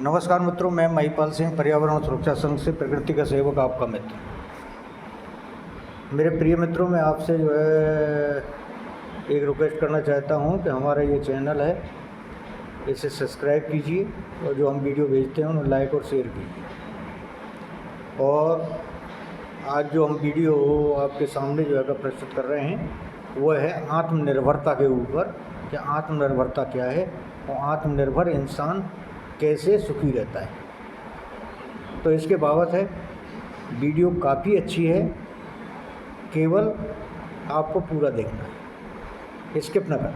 नमस्कार मित्रों, मैं महिपाल सिंह, पर्यावरण सुरक्षा संघ से प्रकृति का सेवक, आपका मित्र। मेरे प्रिय मित्रों, मैं आपसे जो है एक रिक्वेस्ट करना चाहता हूं कि हमारा ये चैनल है, इसे सब्सक्राइब कीजिए और जो हम वीडियो भेजते हैं उन्हें लाइक और शेयर कीजिए। और आज जो हम वीडियो आपके सामने जो है प्रस्तुत कर रहे हैं वो है आत्मनिर्भरता के ऊपर कि आत्मनिर्भरता क्या है और आत्मनिर्भर इंसान कैसे सुखी रहता है। तो इसके बाबत है वीडियो, काफ़ी अच्छी है, केवल आपको पूरा देखना है, स्किप ना करें।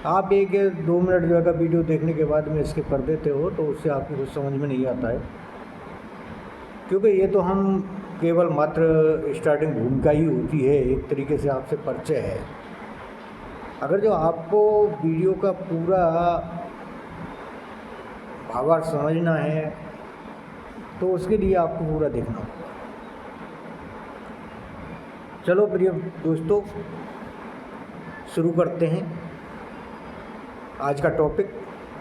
आप एक 2 मिनट जो है वीडियो देखने के बाद में स्किप कर देते हो तो उससे आपको कुछ समझ में नहीं आता है, क्योंकि ये तो हम केवल मात्र स्टार्टिंग भूमिका ही होती है, एक तरीके से आपसे परिचय है। अगर जो आपको वीडियो का पूरा भावार्थ समझना है तो उसके लिए आपको पूरा देखना होगा। चलो प्रिय दोस्तों, शुरू करते हैं आज का टॉपिक,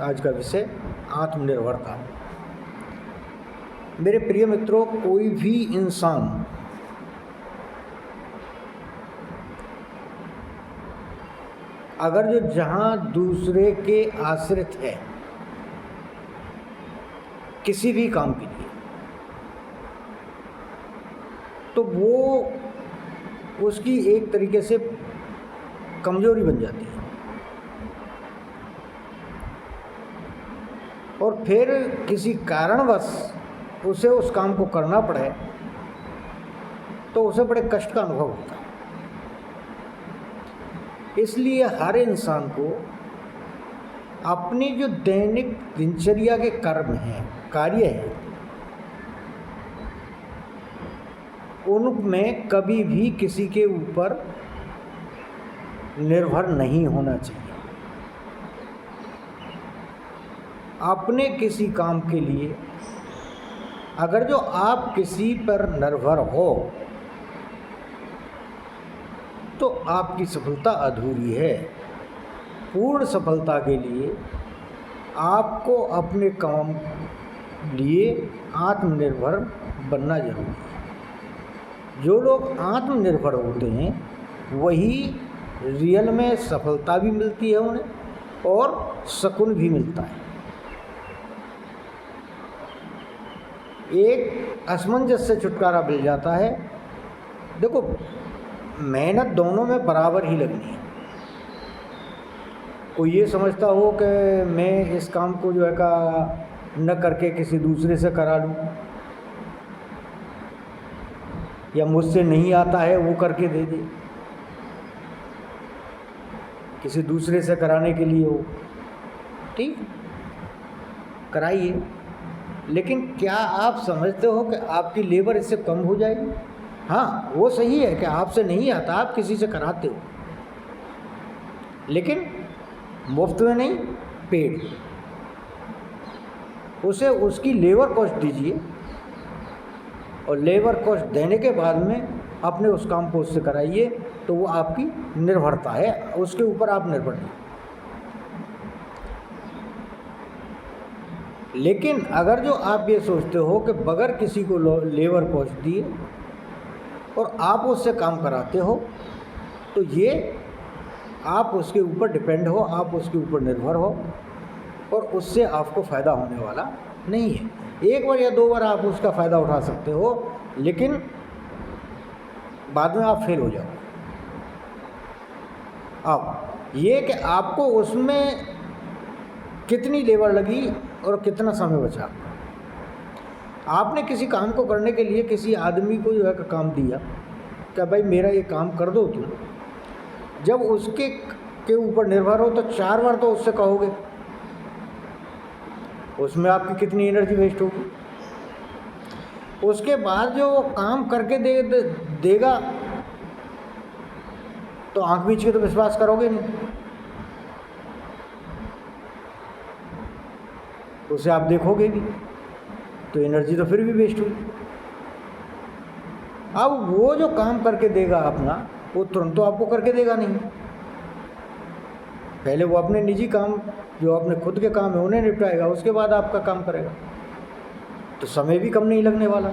आज का विषय आत्मनिर्भरता। मेरे प्रिय मित्रों, कोई भी इंसान अगर जो जहाँ दूसरे के आश्रित है किसी भी काम के लिए, तो वो उसकी एक तरीके से कमजोरी बन जाती है। और फिर किसी कारणवश उसे उस काम को करना पड़े तो उसे बड़े कष्ट का अनुभव होता है। इसलिए हर इंसान को अपनी जो दैनिक दिनचर्या के कर्म हैं, कार्य है, उनमें कभी भी किसी के ऊपर निर्भर नहीं होना चाहिए। अपने किसी काम के लिए अगर जो आप किसी पर निर्भर हो तो आपकी सफलता अधूरी है। पूर्ण सफलता के लिए आपको अपने काम लिए आत्मनिर्भर बनना जरूरी है। जो लोग आत्मनिर्भर होते हैं वही रियल में सफलता भी मिलती है उन्हें और सुकून भी मिलता है। एक असमंजस से छुटकारा मिल जाता है। देखो, मेहनत दोनों में बराबर ही लगनी है। कोई ये समझता हो कि मैं इस काम को जो है न करके किसी दूसरे से करा लूँ, या मुझसे नहीं आता है वो करके दे दे, किसी दूसरे से कराने के लिए हो, ठीक, कराइए। लेकिन क्या आप समझते हो कि आपकी लेबर इससे कम हो जाएगी? हाँ, वो सही है कि आपसे नहीं आता, आप किसी से कराते हो, लेकिन मुफ्त में नहीं, पेड। उसे उसकी लेबर कॉस्ट दीजिए और लेबर कॉस्ट देने के बाद में अपने उस काम को उससे कराइए, तो वो आपकी निर्भरता है, उसके ऊपर आप निर्भर नहीं। लेकिन अगर जो आप ये सोचते हो कि बगैर किसी को लेबर कॉस्ट दिए और आप उससे काम कराते हो, तो ये आप उसके ऊपर डिपेंड हो, आप उसके ऊपर निर्भर हो और उससे आपको फ़ायदा होने वाला नहीं है। एक बार या 2 बार आप उसका फ़ायदा उठा सकते हो, लेकिन बाद में आप फेल हो जाओ। अब ये कि आपको उसमें कितनी लेबर लगी और कितना समय बचा। आपने किसी काम को करने के लिए किसी आदमी को जो है काम दिया कि भाई मेरा ये काम कर दो तुम, जब उसके के ऊपर निर्भर हो तो 4 बार तो उससे कहोगे, उसमें आपकी कितनी एनर्जी वेस्ट होगी। उसके बाद जो वो काम करके देगा तो आंख बीच के तो विश्वास करोगे नहीं, उसे आप देखोगे भी तो एनर्जी तो फिर भी वेस्ट हुई। अब वो जो काम करके देगा अपना, वो तुरंत तो आपको करके देगा नहीं, पहले वो अपने निजी काम, जो अपने खुद के काम है उन्हें निपटाएगा, उसके बाद आपका काम करेगा, तो समय भी कम नहीं लगने वाला।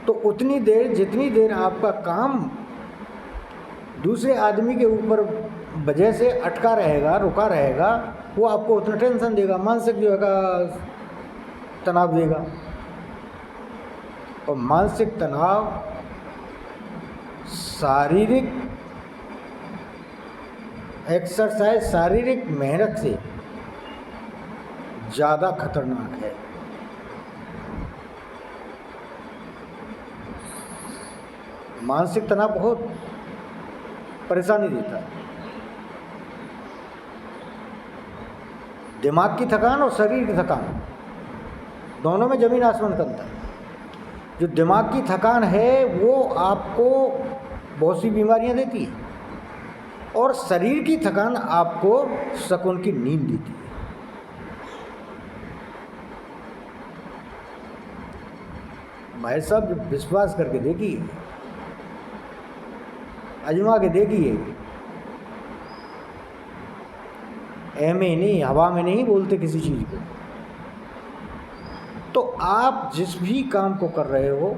तो उतनी देर, जितनी देर आपका काम दूसरे आदमी के ऊपर वजह से अटका रहेगा, रुका रहेगा, वो आपको उतना टेंशन देगा, मानसिक जो है तनाव देगा। और मानसिक तनाव शारीरिक एक्सरसाइज, शारीरिक मेहनत से ज़्यादा खतरनाक है। मानसिक तनाव बहुत परेशानी देता है। दिमाग की थकान और शरीर की थकान दोनों में ज़मीन आसमान का अंतर है। जो दिमाग की थकान है वो आपको बहुत सी बीमारियां देती है, और शरीर की थकान आपको सुकून की नींद देती है। भाई साहब विश्वास करके देखिए, आजमा के देखिए, में नहीं, हवा में नहीं बोलते किसी चीज़ को। तो आप जिस भी काम को कर रहे हो,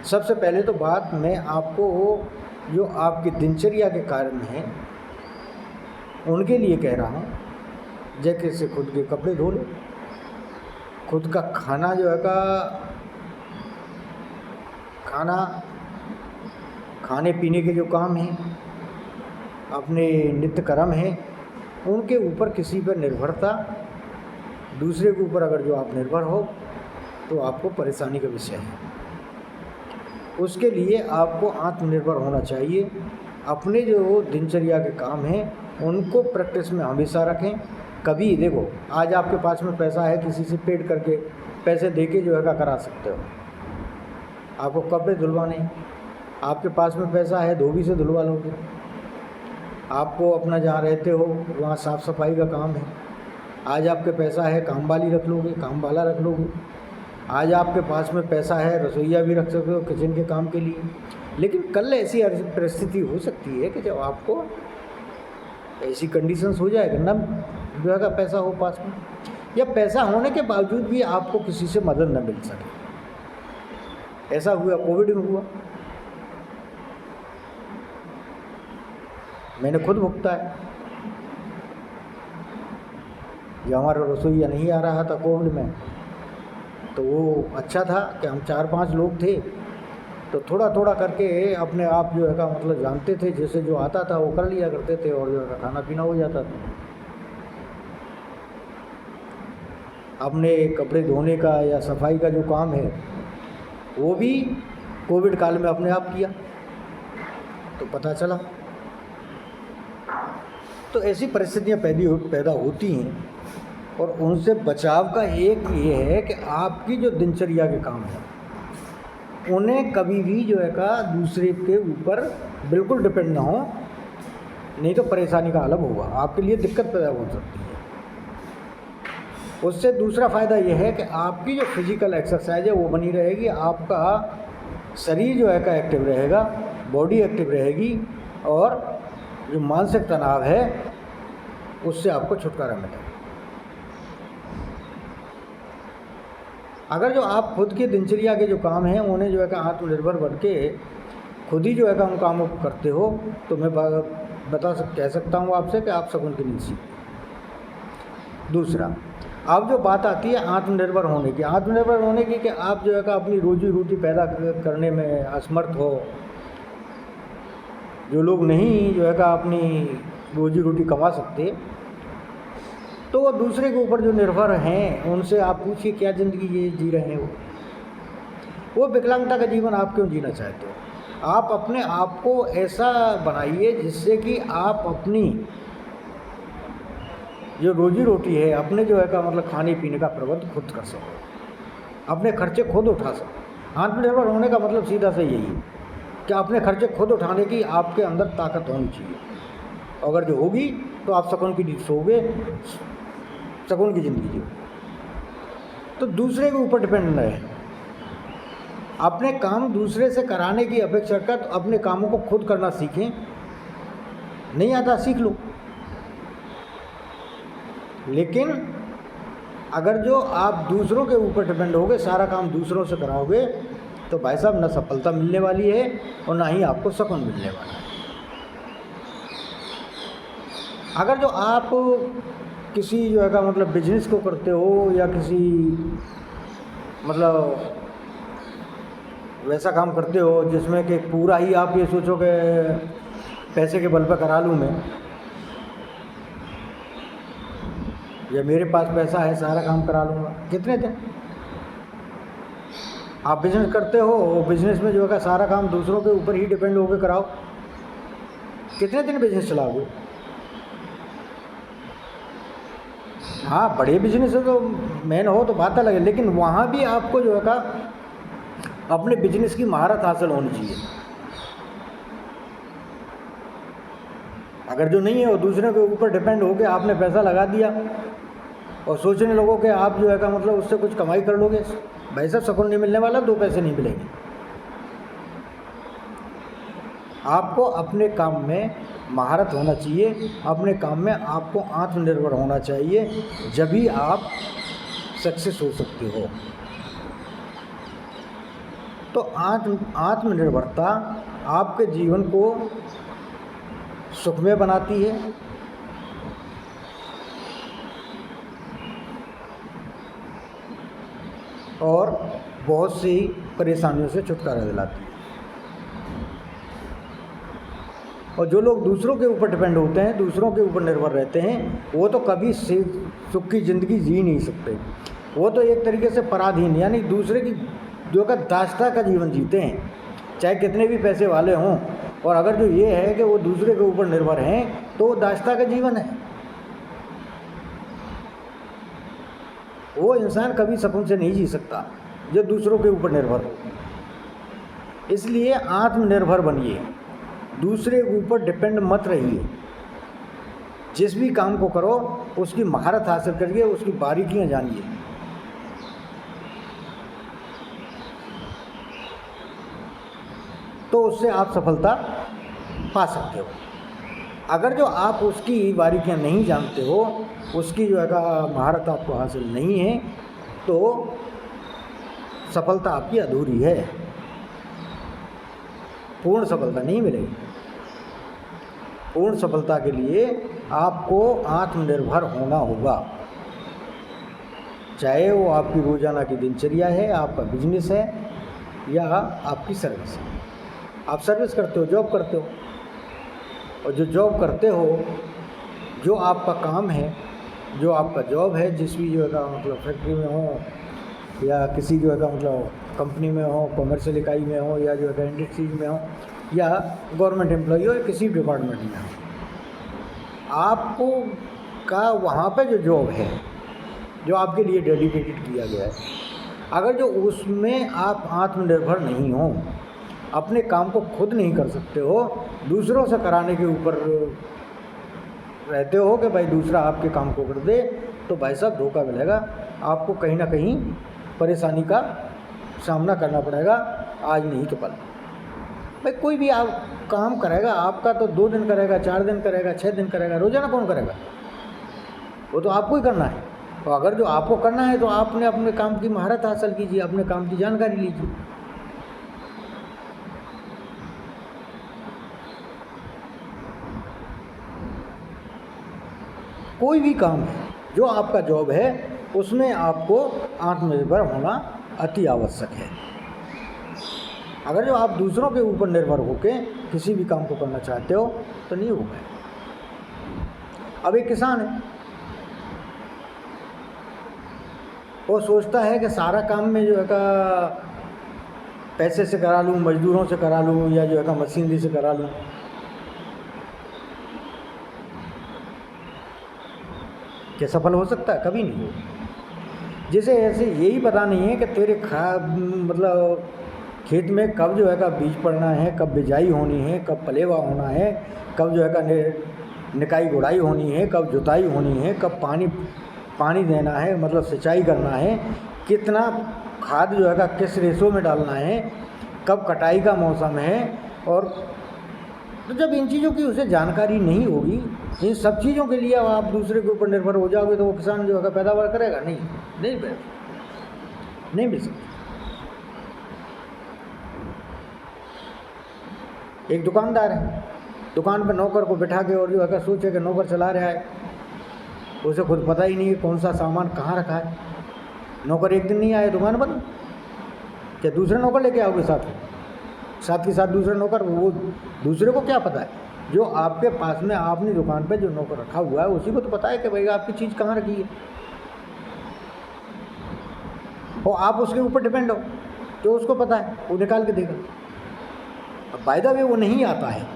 सबसे पहले तो बात मैं आपको जो आपकी दिनचर्या के कारण हैं उनके लिए कह रहा हूँ। जैसे खुद के कपड़े धो लो, खुद का खाना जो है खाना खाने पीने के जो काम हैं, अपने नित्य कर्म हैं, उनके ऊपर किसी पर निर्भरता, दूसरे के ऊपर अगर जो आप निर्भर हो तो आपको परेशानी का विषय है। उसके लिए आपको आत्मनिर्भर होना चाहिए। अपने जो दिनचर्या के काम हैं उनको प्रैक्टिस में हमेशा रखें। कभी देखो, आज आपके पास में पैसा है, किसी से पेड करके पैसे देके जो है करा सकते हो। आपको कपड़े धुलवाने, आपके पास में पैसा है, धोबी से धुलवा लोगे। आपको अपना जहाँ रहते हो वहाँ साफ़ सफाई का काम है, आज आपके पैसा है, काम वाली रख लोगे, काम वाला रख लोगे। आज आपके पास में पैसा है, रसोईया भी रख सकते हो किचन के काम के लिए। लेकिन कल ऐसी परिस्थिति हो सकती है कि जब आपको ऐसी कंडीशंस हो जाएगा ना, जो है पैसा हो पास में, या पैसा होने के बावजूद भी आपको किसी से मदद न मिल सके। ऐसा हुआ, कोविड में हुआ, मैंने खुद भुगता है। जब हमारा रसोईया नहीं आ रहा था कोविड में, तो वो अच्छा था कि हम 4-5 लोग थे, तो थोड़ा थोड़ा करके अपने आप जो है मतलब जानते थे, जैसे जो आता था वो कर लिया करते थे, और जो है खाना पीना हो जाता था। अपने कपड़े धोने का या सफाई का जो काम है वो भी कोविड काल में अपने आप किया, तो पता चला। तो ऐसी परिस्थितियाँ पैदा होती हैं, और उनसे बचाव का एक ये है कि आपकी जो दिनचर्या के काम हैं उन्हें कभी भी जो है दूसरे के ऊपर बिल्कुल डिपेंड ना हो, नहीं तो परेशानी का आलम होगा, आपके लिए दिक्कत पैदा हो सकती है। उससे दूसरा फ़ायदा यह है कि आपकी जो फिज़िकल एक्सरसाइज है वो बनी रहेगी, आपका शरीर जो है एक्टिव रहेगा, बॉडी एक्टिव रहेगी, और जो मानसिक तनाव है उससे आपको छुटकारा मिलेगा। अगर जो आप खुद के दिनचर्या के जो काम हैं उन्हें जो है आत्मनिर्भर बन के खुद ही जो है उन कामों को करते हो, तो मैं कह सकता हूँ आपसे कि आप सुकून की नींद सीखो। दूसरा, अब जो बात आती है आत्मनिर्भर होने की कि आप जो है अपनी रोजी रोटी पैदा करने में असमर्थ हो, जो लोग नहीं जो है अपनी रोजी रोटी कमा सकते, तो वो दूसरे के ऊपर जो निर्भर हैं उनसे आप पूछिए क्या ज़िंदगी ये जी रहे हैं वो विकलांगता का जीवन आप क्यों जीना चाहते हो। आप अपने आप को ऐसा बनाइए जिससे कि आप अपनी जो रोजी रोटी है, अपने जो है मतलब खाने पीने का प्रबंध खुद कर सको, अपने खर्चे खुद उठा सको। आत्मनिर्भर होने का मतलब सीधा से यही है कि अपने खर्चे खुद उठाने की आपके अंदर ताकत होनी चाहिए। अगर जो होगी तो आप सुकून की नींद सोओगे, सुकून की ज़िंदगी जियो। तो दूसरे के ऊपर डिपेंड न रहे, अपने काम दूसरे से कराने की अपेक्षा कर अपने कामों को खुद करना सीखें। नहीं आता सीख लो, लेकिन अगर जो आप दूसरों के ऊपर डिपेंड होगे, सारा काम दूसरों से कराओगे, तो भाई साहब ना सफलता मिलने वाली है और ना ही आपको सुकून मिलने वाला है। अगर जो आप किसी जो है का मतलब बिजनेस को करते हो या किसी मतलब वैसा काम करते हो जिसमें कि पूरा ही आप ये सोचो कि पैसे के बल पर करा लूँ मैं, या मेरे पास पैसा है सारा काम करा लूँगा, कितने दिन आप बिजनेस करते हो, बिजनेस में जो है का सारा काम दूसरों के ऊपर ही डिपेंड होकर कराओ, कितने दिन बिजनेस चलाओगे? हाँ, बड़े बिजनेस है तो मेन हो तो बात अलग है, लेकिन वहाँ भी आपको जो है का अपने बिजनेस की महारत हासिल होनी चाहिए। अगर जो नहीं है वो दूसरे के ऊपर डिपेंड होकर आपने पैसा लगा दिया और सोचने लोगों कि आप जो है का मतलब उससे कुछ कमाई कर लोगे, भाई साहब सुकून नहीं मिलने वाला, 2 पैसे नहीं मिलेंगे। आपको अपने काम में महारत होना चाहिए, अपने काम में आपको आत्मनिर्भर होना चाहिए, जब ही आप सक्सेस हो सकते हो। तो आत्मनिर्भरता आपके जीवन को सुखमय बनाती है और बहुत सी परेशानियों से छुटकारा दिलाती है। और जो लोग दूसरों के ऊपर डिपेंड होते हैं, दूसरों के ऊपर निर्भर रहते हैं, वो तो कभी सुख की ज़िंदगी जी नहीं सकते। वो तो एक तरीके से पराधीन, यानी दूसरे की जो का दास्ता का जीवन जीते हैं, चाहे कितने भी पैसे वाले हों। और अगर जो ये है कि वो दूसरे के ऊपर निर्भर हैं, तो वो दास्ता का जीवन है। वो इंसान कभी सुकून से नहीं जी सकता जो दूसरों के ऊपर निर्भर हो। इसलिए आत्मनिर्भर बनिए, दूसरे के ऊपर डिपेंड मत रहिए। जिस भी काम को करो उसकी महारत हासिल करिए, उसकी बारीकियां जानिए। तो उससे आप सफलता पा सकते हो। अगर जो आप उसकी बारीकियां नहीं जानते हो, उसकी जो है महारत आपको हासिल नहीं है, तो सफलता आपकी अधूरी है, पूर्ण सफलता नहीं मिलेगी। पूर्ण सफलता के लिए आपको आत्मनिर्भर होना होगा, चाहे वो आपकी रोजाना की दिनचर्या है, आपका बिजनेस है या आपकी सर्विस है। आप सर्विस करते हो, जॉब करते हो, और जो जॉब करते हो, जो आपका काम है, जो आपका जॉब है, जिस भी जो है मतलब फैक्ट्री में हो या किसी जो है मतलब कंपनी में हो, कॉमर्शियल इकाई में हो, या जो है इंडस्ट्रीज में हो, या गवर्नमेंट एम्प्लॉई हो, या किसी डिपार्टमेंट में हो, आपको का वहाँ पे जो जॉब है जो आपके लिए डेडिकेटेड किया गया है, अगर जो उसमें आप आत्मनिर्भर नहीं हो, अपने काम को खुद नहीं कर सकते हो, दूसरों से कराने के ऊपर रहते हो कि भाई दूसरा आपके काम को कर दे, तो भाई साहब धोखा मिलेगा आपको, कहीं ना कहीं परेशानी का सामना करना पड़ेगा, आज नहीं तो कल। भाई कोई भी आप काम करेगा आपका तो 2 दिन करेगा, 4 दिन करेगा, 6 दिन करेगा, रोजाना कौन करेगा? वो तो आपको ही करना है। तो अगर जो आपको करना है तो आपने अपने काम की महारत हासिल कीजिए, अपने काम की जानकारी लीजिए। कोई भी काम है, जो आपका जॉब है, उसमें आपको आत्मनिर्भर होना अति आवश्यक है। अगर जो आप दूसरों के ऊपर निर्भर होकर किसी भी काम को करना चाहते हो तो नहीं होगा। अब एक किसान है, वो सोचता है कि सारा काम में जो है का पैसे से करा लूँ, मजदूरों से करा लूँ, या जो है का मशीनरी से करा लूँ। क्या सफल हो सकता है? कभी नहीं हो। जैसे ऐसे यही पता नहीं है कि तेरे मतलब खेत में कब जो है का बीज पड़ना है, कब बिजाई होनी है, कब पलेवा होना है, कब जो है का निकाई गुड़ाई होनी है, कब जुताई होनी है, कब पानी देना है, मतलब सिंचाई करना है, कितना खाद जो है का किस रेशो में डालना है, कब कटाई का मौसम है, और तो जब इन चीज़ों की उसे जानकारी नहीं होगी, इन सब चीज़ों के लिए आप दूसरे के ऊपर निर्भर हो जाओगे, तो वो किसान जो है पैदावार करेगा नहीं मिल सकती। एक दुकानदार है, दुकान पर नौकर को बिठा के और जो है सोचे कि नौकर चला रहा है, उसे खुद पता ही नहीं है कौन सा सामान कहाँ रखा है। नौकर एक दिन नहीं आया, दुकान बंद। क्या दूसरे नौकर लेके आओगे साथ के साथ दूसरे नौकर? वो दूसरे को क्या पता है? जो आपके पास में आपने दुकान पे जो नौकर रखा हुआ है उसी को तो पता है कि भाई आपकी चीज़ कहाँ रखी है, और आप उसके ऊपर डिपेंड हो, तो उसको पता है, वो निकाल के देगा। अब बाय द वे वो नहीं आता है,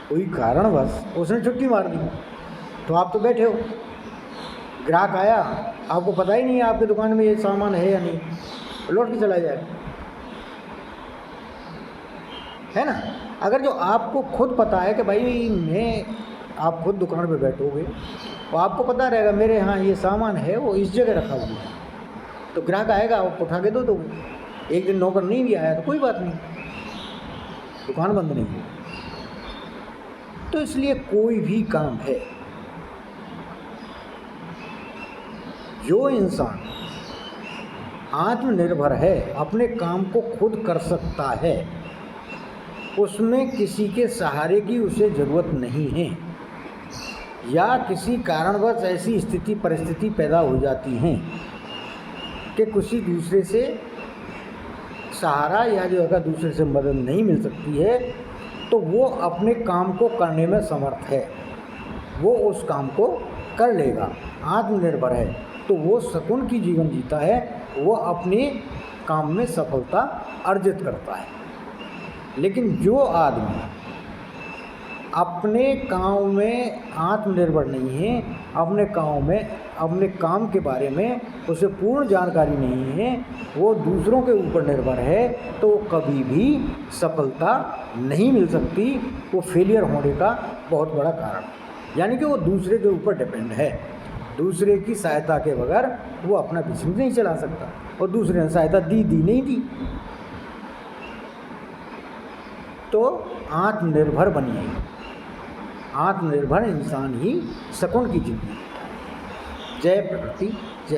कोई कारणवश उसने छुट्टी मार दी, तो आप तो बैठे हो, ग्राहक आया, आपको पता ही नहीं है आपकी दुकान में ये सामान है या नहीं, लौट के चला जाएगा, है ना। अगर जो आपको खुद पता है कि भाई आप खुद दुकान पे बैठोगे और आपको पता रहेगा मेरे यहाँ ये सामान है, वो इस जगह रखा हुआ है, तो ग्राहक आएगा, आप उठा के दो दोगे। एक दिन नौकर नहीं भी आया तो कोई बात नहीं, दुकान बंद नहीं है। तो इसलिए कोई भी काम है, जो इंसान आत्मनिर्भर है, अपने काम को खुद कर सकता है, उसमें किसी के सहारे की उसे ज़रूरत नहीं है, या किसी कारणवश ऐसी स्थिति परिस्थिति पैदा हो जाती हैं कि किसी दूसरे से सहारा या जो है दूसरे से मदद नहीं मिल सकती है, तो वो अपने काम को करने में समर्थ है, वो उस काम को कर लेगा। आत्मनिर्भर है तो वो सुकून की जीवन जीता है, वो अपने काम में सफलता अर्जित करता है। लेकिन जो आदमी अपने काम में आत्मनिर्भर नहीं है, अपने काम के बारे में उसे पूर्ण जानकारी नहीं है, वो दूसरों के ऊपर निर्भर है, तो कभी भी सफलता नहीं मिल सकती। वो फेलियर होने का बहुत बड़ा कारण, यानी कि वो दूसरे के ऊपर डिपेंड है, दूसरे की सहायता के बगैर वो अपना बिजनेस नहीं चला सकता, और दूसरे ने सहायता दी नहीं दी। तो आत्मनिर्भर बनिए, आत्मनिर्भर इंसान ही सुकून की जिंदगी। जय प्रकृति, जय